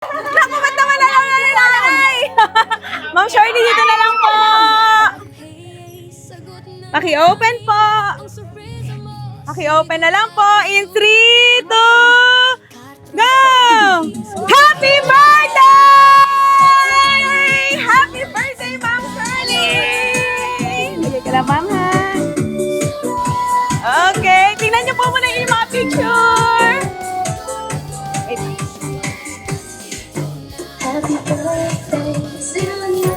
Naku, ba't naman alam na ni Nanay? Ma'am Shirley, dito na lang po. Paki-open po. Paki-open na lang po. In 3, 2, go! Happy birthday! Happy birthday, Ma'am Shirley! Bigay ka lang, Ma'am, ha? Okay, tingnan niyo po muna yung mga picture. Wait. Happy birthday to you.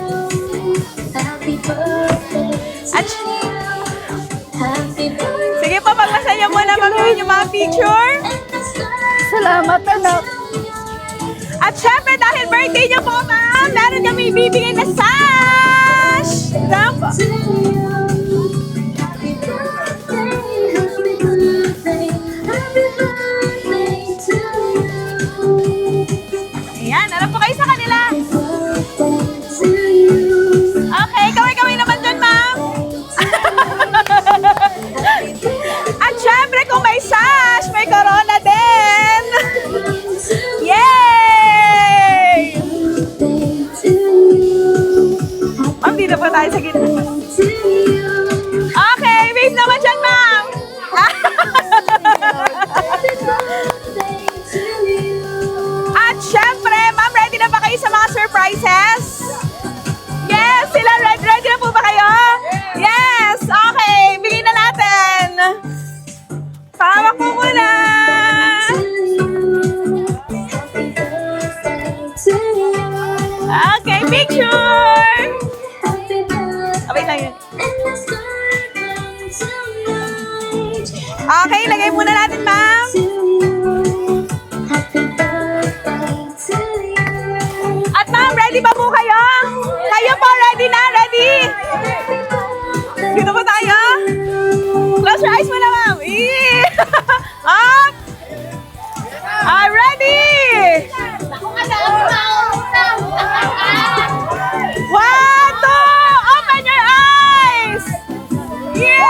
Happy birthday At, to you. Happy birthday. sige po, paglasan niyo muna mag-gawin yung mga picture. Salamat, anak. At syempre, dahil birthday niyo po, ma'am, meron kami ibibigay na sash! Ito po. To you. Happy birthday. Happy birthday. Happy birthday to you. Ayan, alam po kayo sa kanila. Happy birthday to you. Okay, kaway-kaway naman dun, ma'am. At syempre, kung may sash, may corona din. Yay! Birthday to you. Ma'am, dito po tayo sa gitna. To you. Okay, wave naman dyan, ma'am. Happy birthday to you. At syempre, ma'am, ready na ba kayo sa mga surprises? Yes, sila ready na po ba kayo? Yes, okay, bigyan na natin. Pahawak po muna. Happy birthday to you. Okay, picture. Happy birthday. Wait lang yun. And let's birthday tonight. Okay, lagay muna natin, ma'am. To you. Happy birthday to you. At ma'am, ready ba po kayo? Kayo po, ready na? Ready? Dito po tayo. Close your eyes muna, ma'am. Up. Ready? 1, 2, open your eyes! Yay!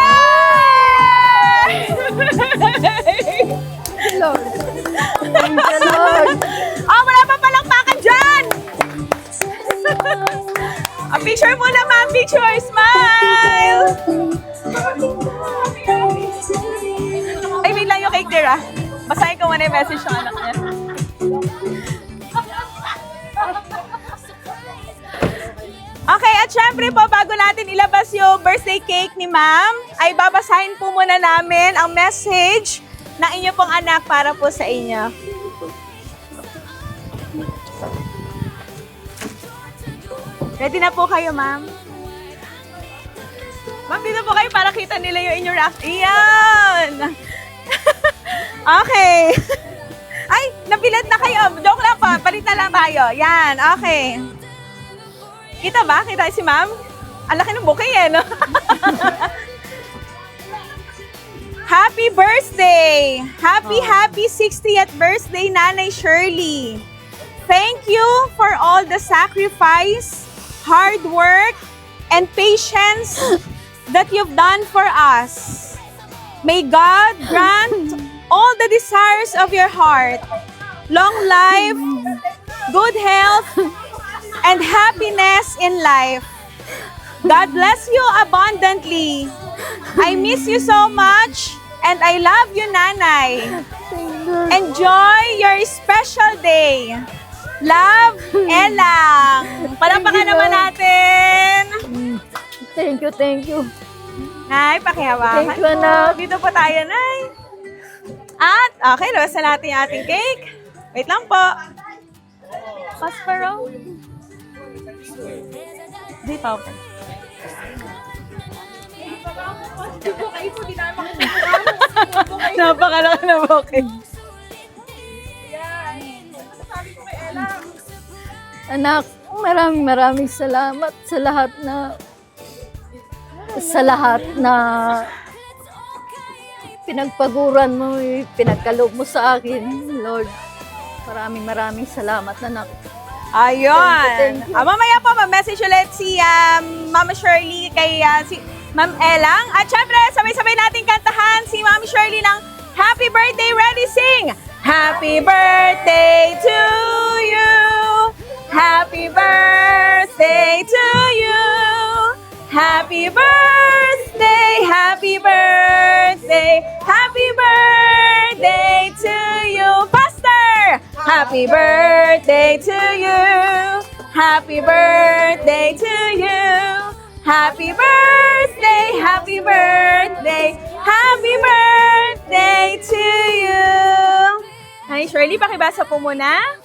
Lord. Thank you, Lord. Oh, wala pa palakpakan dyan! Picture muna, ma'am. Picture. Smile! Ay, wait lang yung cake there, ah. Basahin ko muna yung message ng anak niya. Okay, at syempre po, bago natin ilabas yung birthday cake ni ma'am, ay babasahin po muna namin ang message ng inyo pong anak para po sa inyo. Ready na po kayo, ma'am? Ma'am, dito po kayo para kita nila yung inyong reaction. Iyan! Okay. Ay, napilat na kayo. Joke lang po. Palit na lang tayo. Yan, okay. Kita ba? Kita si ma'am? Ang laki ng bouquet eh, no? Happy birthday! Happy 60th birthday, Nanay Shirley. Thank you for all the sacrifice, hard work, and patience that you've done for us. May God grant all the desires of your heart, long life, good health, and happiness in life. God bless you abundantly. I miss you so much, and I love you, Nanay. Enjoy your special day. Love, Elang. Palampakan naman natin. Thank you, thank you. Nay, pakihawakan. Thank you, anak. Dito po tayo, Nay. At, okay, labas na natin yung ating cake. Wait lang po. Pasparo. Dito po. Napakalaki na bokeh. Anak, maraming salamat sa lahat na pinagpaguran mo, pinagkaloob mo sa akin, Lord. Maraming salamat, anak. Ayun. Thank you. Mamaya po, ma-message ulit si Mama Shirley kay si Ma'am Elang. At syempre, sabay-sabay natin kantahan si Ma'am Shirley ng Happy Birthday, ready, sing! Happy birthday to you! Happy birthday to you. Happy birthday, happy birthday, happy birthday to you. Faster! Happy birthday to you. Happy birthday to you. Happy birthday, happy birthday, happy birthday to you. Hi, Shirley, pakibasa po muna.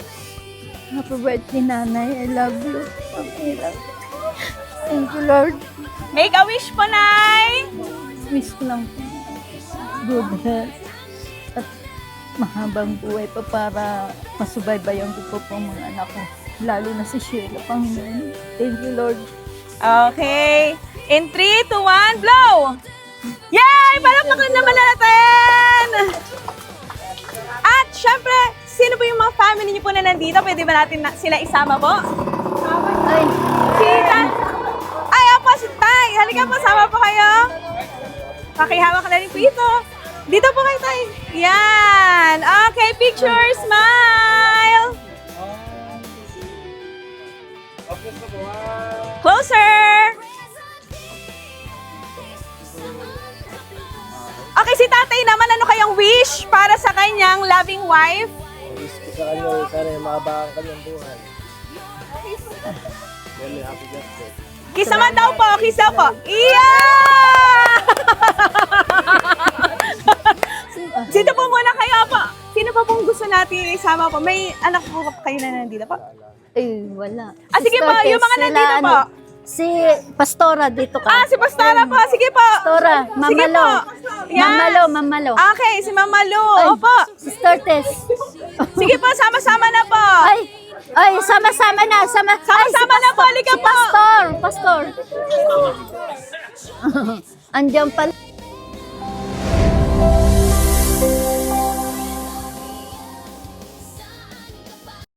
Happy birthday, Nanay. I love you. Okay lang. Thank you, Lord. Make a wish po, Nay. Wish ko lang po. Good health. At mahabang buhay pa para masubaybayan ko po ang mga anak ko. Lalo na si Sheila, Panginoon. Thank you, Lord. Okay. In 3, 2, 1, blow! Yay! Palakpakan naman natin! At syempre, sino po yung mga family niyo po na nandito? Pwede ba natin sila isama po? Ay, Si Ay, opo, si Tay. Halika po, sama po kayo. Pakihawak na rin po ito. Dito po kayo, Tay. Yan. Okay, picture, smile. Closer. Okay, si Tatay naman, ano kayang wish para sa kanyang loving wife? Wish ko sa kanya, sana mahaba ang kanyang buhay. Really happy birthday. Kiss naman daw po, kiss daw po. Yeah! Dito po muna kayo po. Sino pa pong gusto natin isama po? May anak po kayo na nandito po? ay, wala. Ah, sige po, yung mga nandito po. Si Pastora dito ka. Ah, si Pastora po. Sige po. Pastora, Sige Mamalo. po. Yan. Mamalo. Okay, si Mama Lu. Ay, Opo. Sister Tess. Sige po, sama-sama na po. Ay, sama-sama na. Sama-sama na po. Halika Si po. Pastor. Andiyan pala.